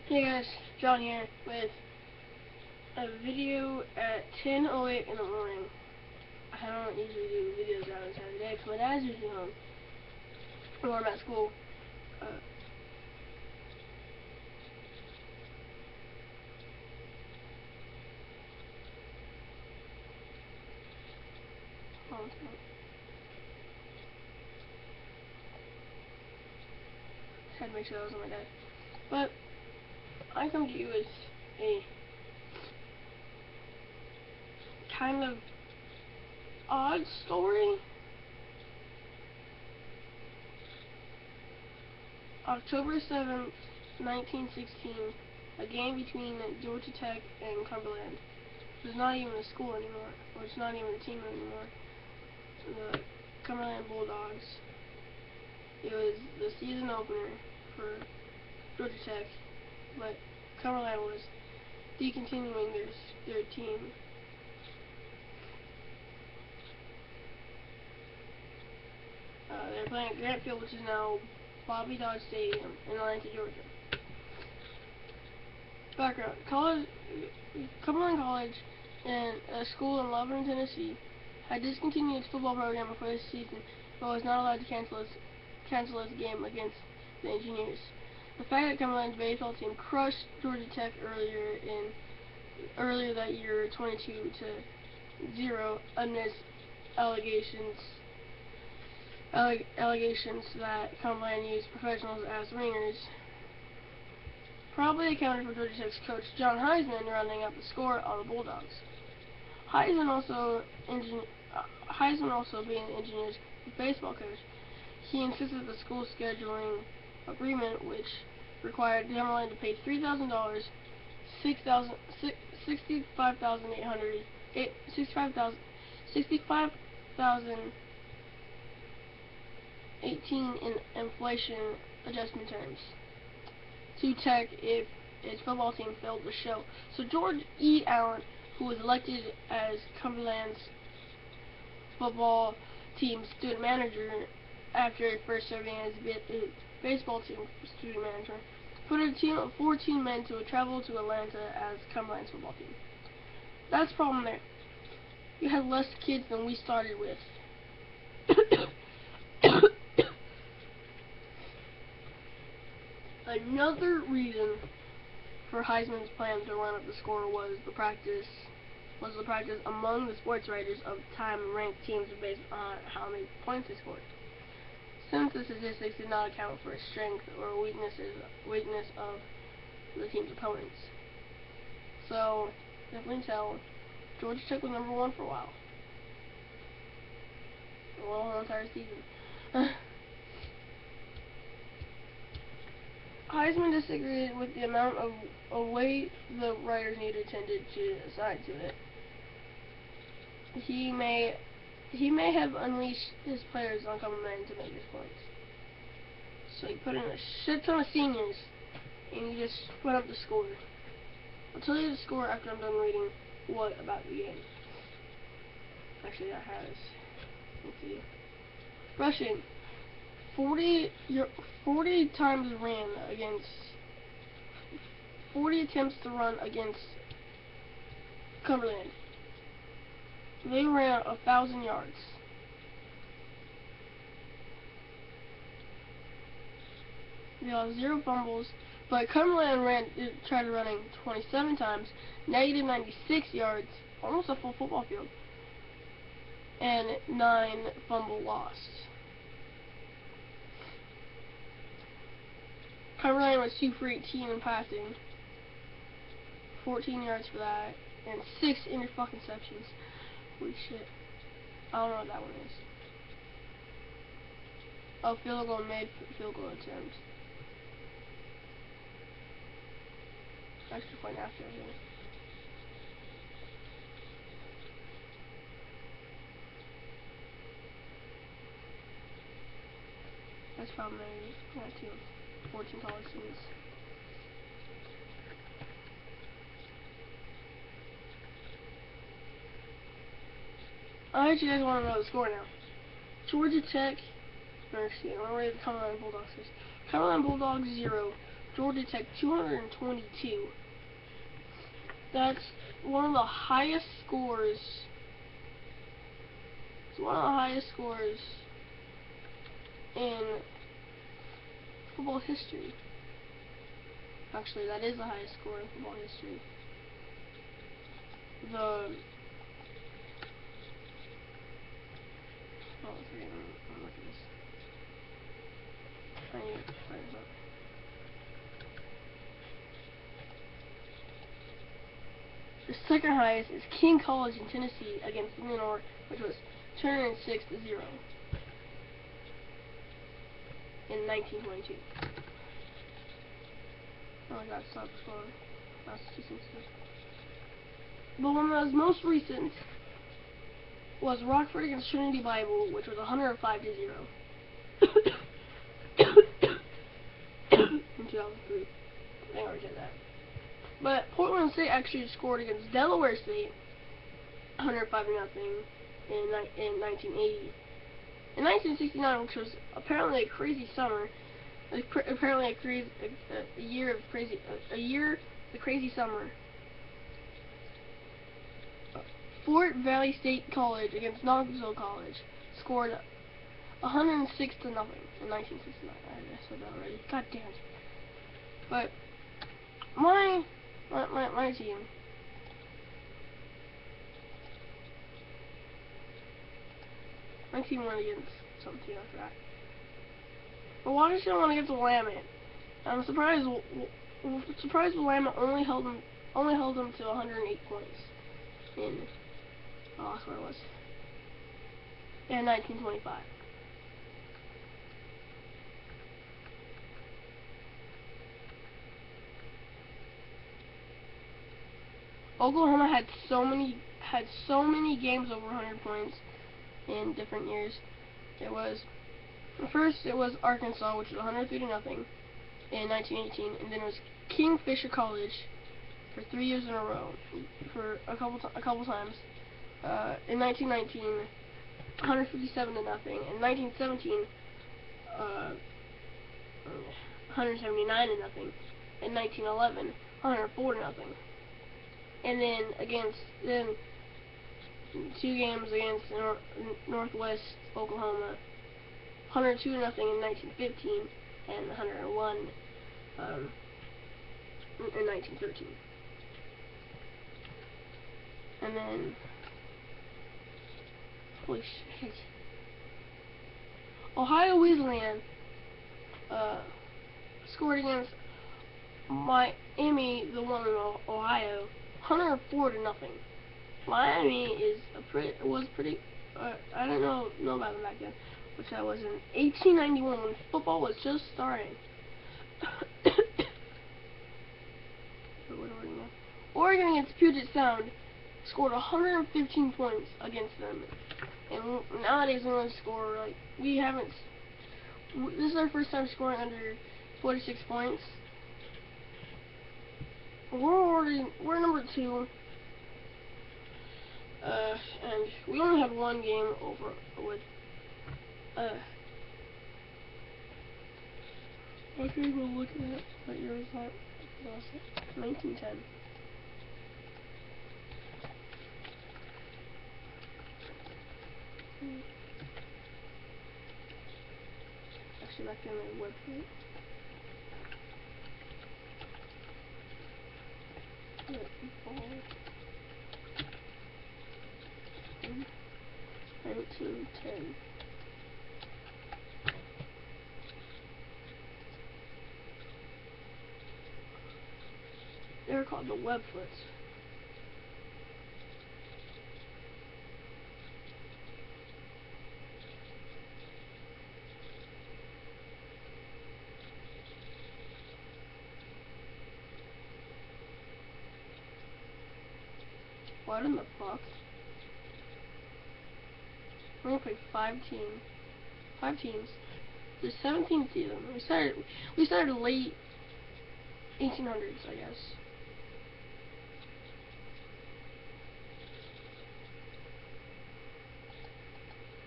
Hey guys, John here with a video at 10:08 in the morning. I don't usually do videos out on Saturday because my dad's usually home or I'm at school. Had to make sure that was on my dad. But I come to you with a kind of odd story. October 7th, 1916, a game between Georgia Tech and Cumberland. It was not even a school anymore, or it's not even a team anymore. The Cumberland Bulldogs. It was the season opener for Georgia Tech, but Cumberland was decontinuing their team. They're playing at Grant Field, which is now Bobby Dodd Stadium in Atlanta, Georgia. Background: Cumberland College, and a school in Loveland, Tennessee, had discontinued its football program before this season, but was not allowed to cancel its game against the Engineers. The fact that Cumberland's baseball team crushed Georgia Tech earlier that year, 22-0, amidst allegations that Cumberland used professionals as ringers, probably accounted for Georgia Tech's coach John Heisman rounding up the score on the Bulldogs. Heisman also being the Engineers' baseball coach, he insisted the school's scheduling agreement, which required Cumberland to pay $3,000, $65,018 in inflation adjustment terms, to Tech if its football team failed to show. So George E. Allen, who was elected as Cumberland's football team's student manager after first serving as baseball team student manager, put a team of 14 men to travel to Atlanta as Cumberland's football team. That's the problem there. You had less kids than we started with. Another reason for Heisman's plan to run up the score was the practice among the sports writers of the time ranked teams based on how many points they scored, since the statistics did not account for strength or weakness of the team's opponents. So, definitely tell, Georgia Tech was number one for a while. The whole entire season. Heisman disagreed with the amount of weight the writers needed tended to assign to it. He may have unleashed his players on Cumberland to make his points. So he put in a shit ton of seniors, and he just went up the score. I'll tell you the score after I'm done reading what about the game. Actually, that has. Let's see. Rushing. 40 times ran against 40 attempts to run against Cumberland. They ran 1,000 yards. They lost 0 fumbles, but Cumberland tried running 27 times, negative 96 yards, almost a full football field, and 9 fumble lost. Cumberland was 2 for 18 in passing, 14 yards for that, and 6 interceptions. Holy shit. I don't know what that one is. Oh, field goal made, field goal attempt. Extra point after, I think. That's probably my 14 college students. I bet you guys want to know the score now. Georgia Tech, or excuse me, I'm ready to Cumberland Bulldogs. Cumberland Bulldogs 0, Georgia Tech 222. That's one of the highest scores. It's one of the highest scores in football history. Actually, that is the highest score in football history. Oh, forget it. Look at this. I need to fire this up. The second highest is King College in Tennessee against Illinois, which was 206-0 in 1922. Oh my god, stop scrolling. That's too sensitive. But one that was most recent was Rockford against Trinity Bible, which was 105-0 in 2003. I already said that. But Portland State actually scored against Delaware State 105-0 in 1980. In 1969, which was apparently a crazy summer, apparently a year of the crazy summer. Fort Valley State College against Knoxville College scored 106-0 in 1969. I said that already. God damn it. But my team. My team won against some team I forgot. But Washington won against Willamette. I'm surprised. Willamette only held them to 108 points in. Oh, that's where it was. In 1925. Oklahoma had so many games over 100 points in different years. First it was Arkansas, which was 103-0 in 1918, and then it was Kingfisher College for 3 years in a row for a couple times. In 1919, 157-0. In 1917, 179-0. In 1911, 104-0. And then 2 games against Northwest Oklahoma, 102-0 in 1915, and 101 in 1913. And then, holy shit, Ohio Wesleyan scored against Miami, the one in Ohio, 104-0. Miami was pretty. I don't know about them back then, which I was in 1891 when football was just starting. Oregon against Puget Sound scored 115 points against them, and nowadays we only score we haven't. This is our first time scoring under 46 points. We're number 2. And we only had 1 game over with, what are you looking at? What year is that? 1910. Actually, back on my website. Ball. 1910. They're called the Webfoots. What in the fuck? We're gonna play 5 teams. The 17th season. We started late 1800s, I guess.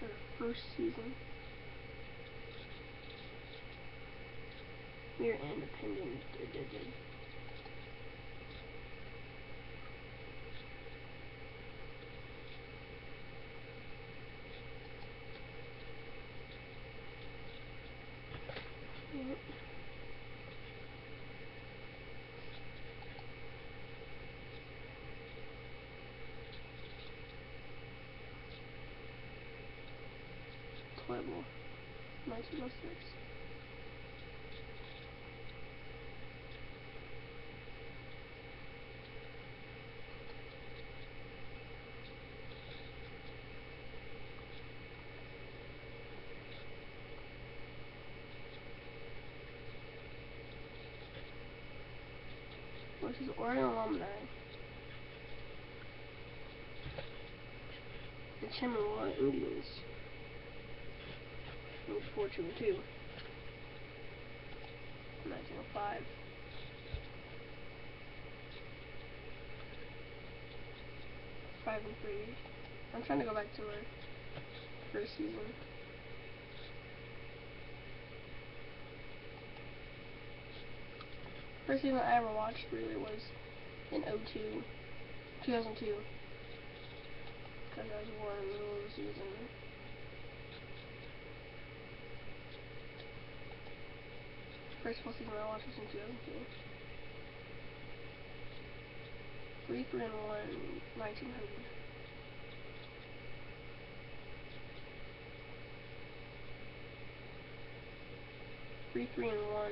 Our first season. We are independent. Pueblo, 1906. Versus Oregon Alumni. The Chippewa Indians. 4-2-2. 1905. Five and 3. I'm trying to go back to our first season. First season I ever watched really was in 2002. Because I was born in the middle of the season. First full season I watched was in 2002. 3-1, 1900. Three, 3-1.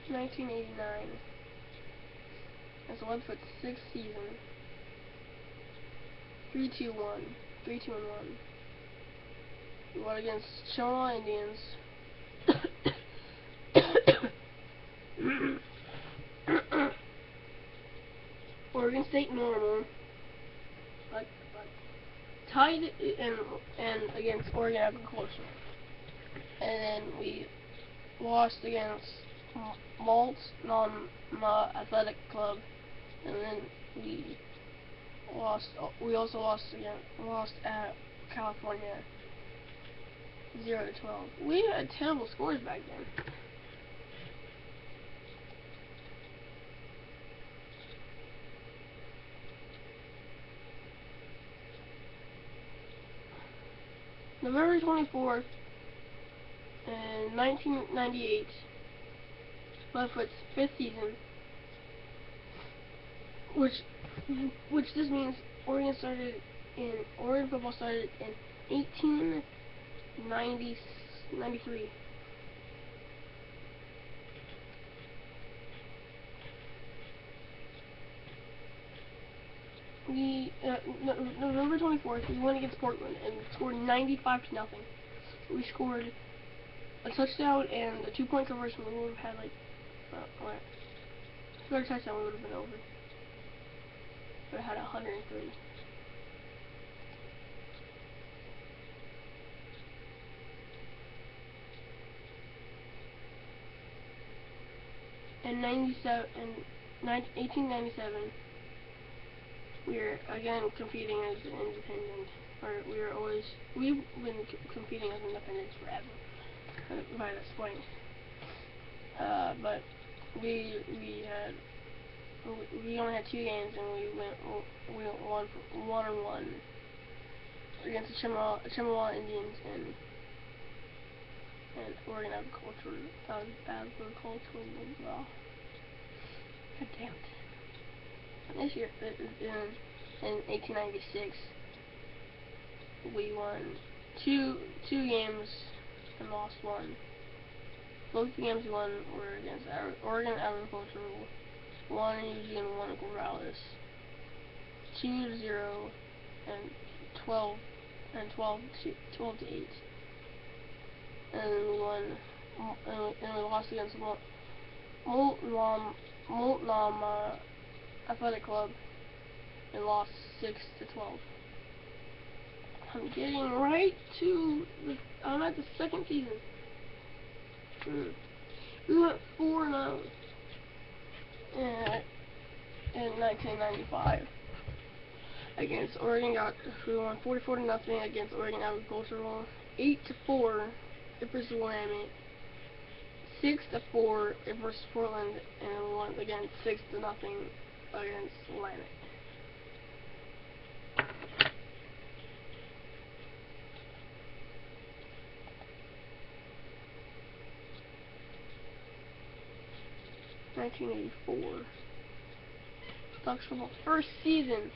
1989. That's Webfoot's sixth season. 3-2-1. 3-2-1. We won against Chippewa Indians. Oregon State Normal. Tied and against Oregon Agricultural. And then we lost against Multnomah Athletic Club, and then we also lost at California 0-12. We had terrible scores back then. November 24th in 1998. Webfoot's fifth season, which this means Oregon football started in 1893. November 24th, we went against Portland and scored 95-0. We scored a touchdown and a 2-point conversion. We would have had like, if we had a touchdown, we would have been over. We would have had 103. In 1897, we were again competing as an independent. We've been competing as independents forever, by this point. But we only had 2 games, and we won 1-1 against the Chippewa Indians and Oregon Agricultural. God damn it. This year, in 1896, we won two games and lost 1. Both the games we won were against Oregon Agricultural, 1 in Eugene, 1 in Corvallis, 2-0 and 12 to 8. And we won, and we lost against Multnomah Athletic Club and lost 6-12. I'm getting right to I'm at the second season. We went 4-0 in 1995. against Oregon, who won 44-0 against Oregon Agricultural. 8-4 versus Willamette. 6-4 versus Portland, and won again 6-0 against Willamette. (1984) Ducks football first season.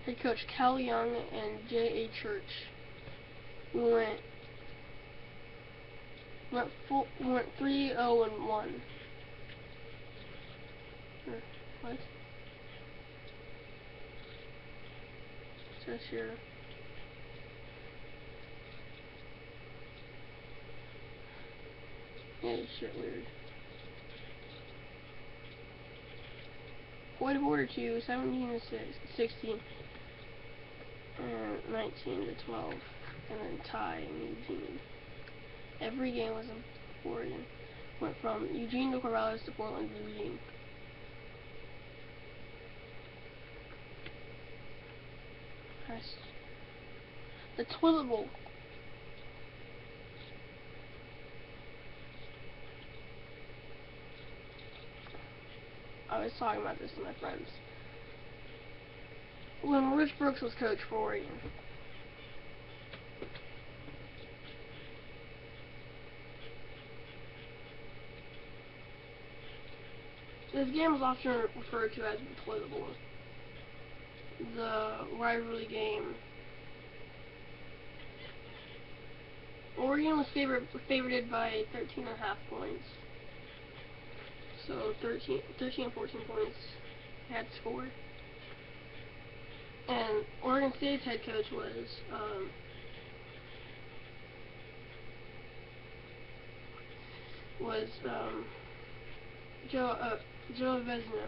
Head coach Cal Young and J.A. Church. We went 3-0-1. What? It says here. Yeah, this shit weird. 44-2, 17-16, 19-12, and then tie in Eugene. Every game was important. Went from Eugene to Corvallis to Portland to Eugene. Nice. The toilet bowl. I was talking about this to my friends. When Rich Brooks was coach for Oregon. This game was often referred to as the toilet bowl. The rivalry game. Oregon was favored by 13.5 points. So 13 and 14 points had scored. And Oregon State's head coach was Joe Vesno.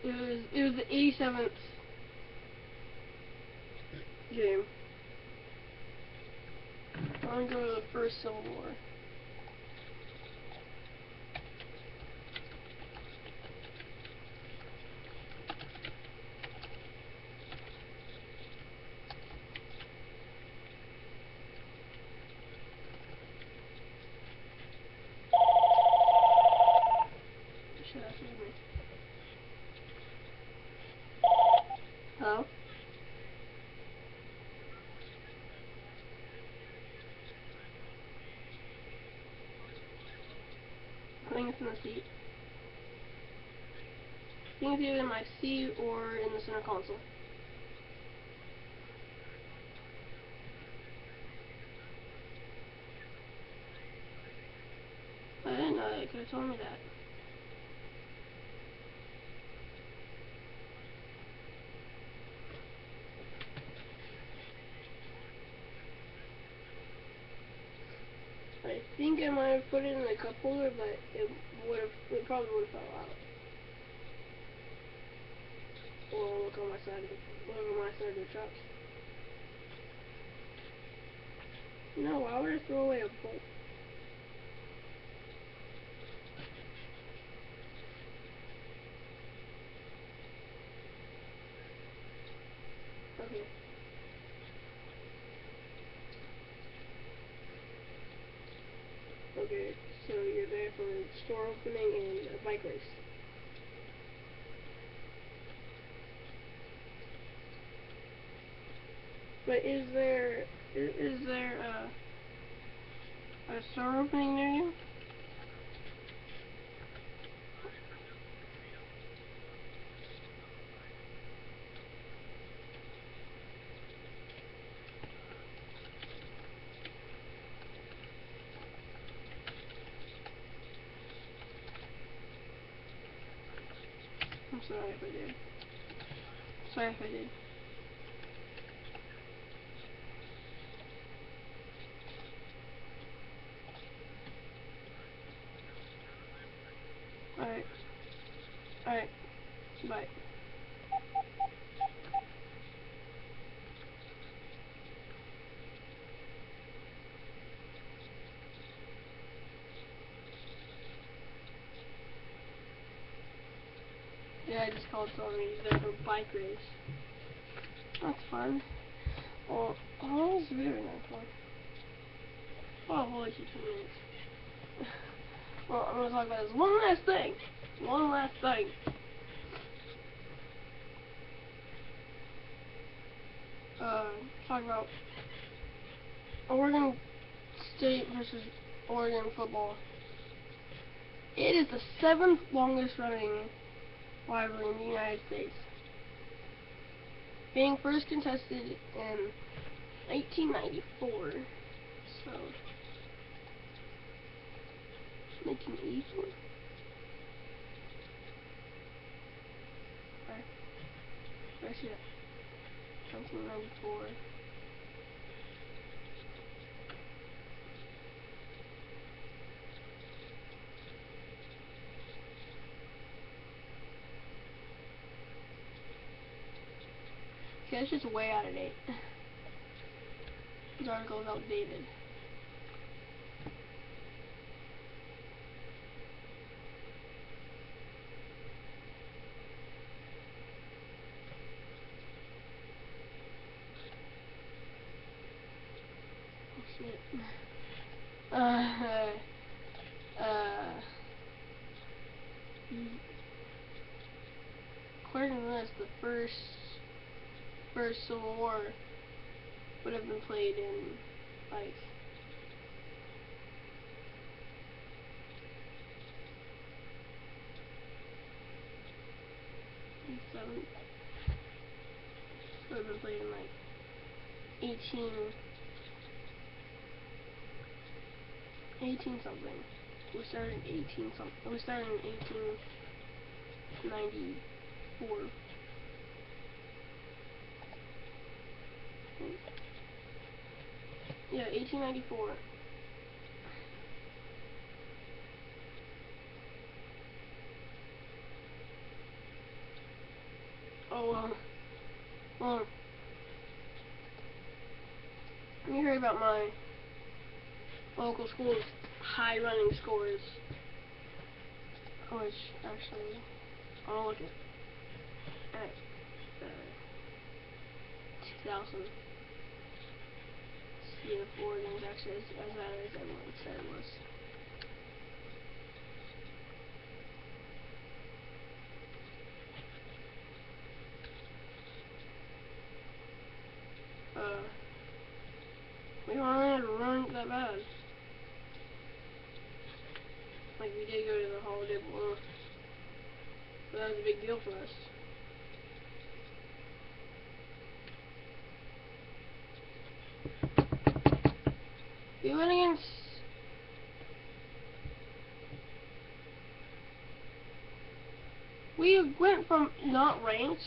It was the 87th game. I'm gonna go to the first Civil War. Hello? I think it's in the seat. I think it's either in my seat or in the center console. I didn't know that. You could have told me that. I think I might have put it in the cup holder, but it probably would have fell out. Or look on my side of the truck. No, why would I throw away a bolt? Okay. Okay, so you're there for a store opening and a bike race. But is there a store opening near you? I'm sorry if I did. Sorry if I did. Alright. Alright. Bye. Yeah, I just just called someone he's there for a bike race. That's fun. Well, how long is the video now for? Oh, holy shit, 2 minutes. Well, I'm gonna talk about this one last thing. One last thing. Talk about Oregon State versus Oregon football. It is the 7th longest running rivalry in the United States, being first contested in 1894. So, 1984. Right. Where's it? 1994. Okay, it's just way out of date. This article is outdated. Oh shit. According to this, the first Civil War would have been played in, like, would have been played in, like, 18 something. We started in 18 something. We started in 1894. Yeah, 1894. Oh, well, let me hear about my local school's high running scores. Which, actually, I'll look at 2000. See if Oregon's actually as bad as everyone said it was. We don't really run that bad. Like, we did go to the Holiday Bowl, but that was a big deal for us. We went against we went from not ranked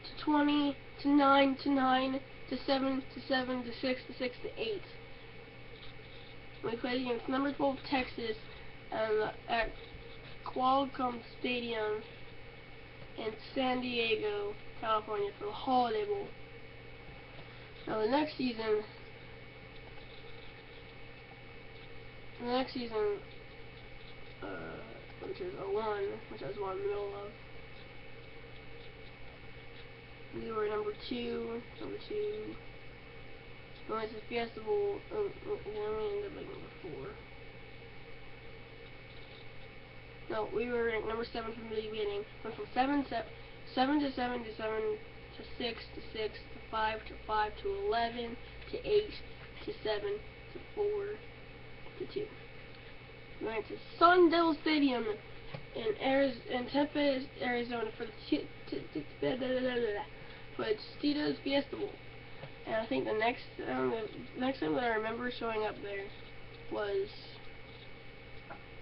to 20 to 9 to 9 to 7 to 7 to 6 to 6 to 8. We played against number 12 Texas at Qualcomm Stadium in San Diego, California for the Holiday Bowl. Now the next season, which is 01, which I was one in the middle of, we were number 2. We went to the Fiesta Bowl, then we ended up like number 4. No, we were ranked number 7 from the beginning. Went from 7 to 7 to 7 to 7 to 6 to 6 to 5 to 5 to 11 to 8 to 7 to 4 to 2. We went to Sun Devil Stadium in Tempe, Arizona for the Tostitos Fiesta Bowl. And I think the next time that I remember showing up there was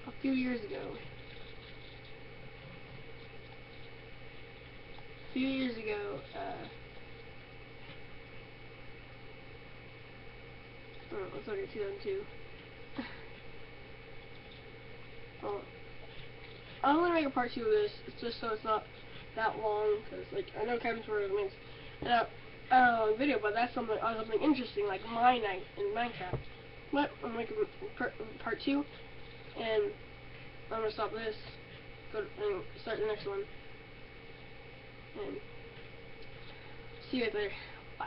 a few years ago. Let's look at 2002. Well, I'm gonna make a part 2 of this, just so it's not that long, because, like, I know Kevin's Means a video, but that's something interesting, like Mine Night in Minecraft. But I'm gonna make a part 2, and I'm gonna stop this, and start the next one. And see you guys later. Bye.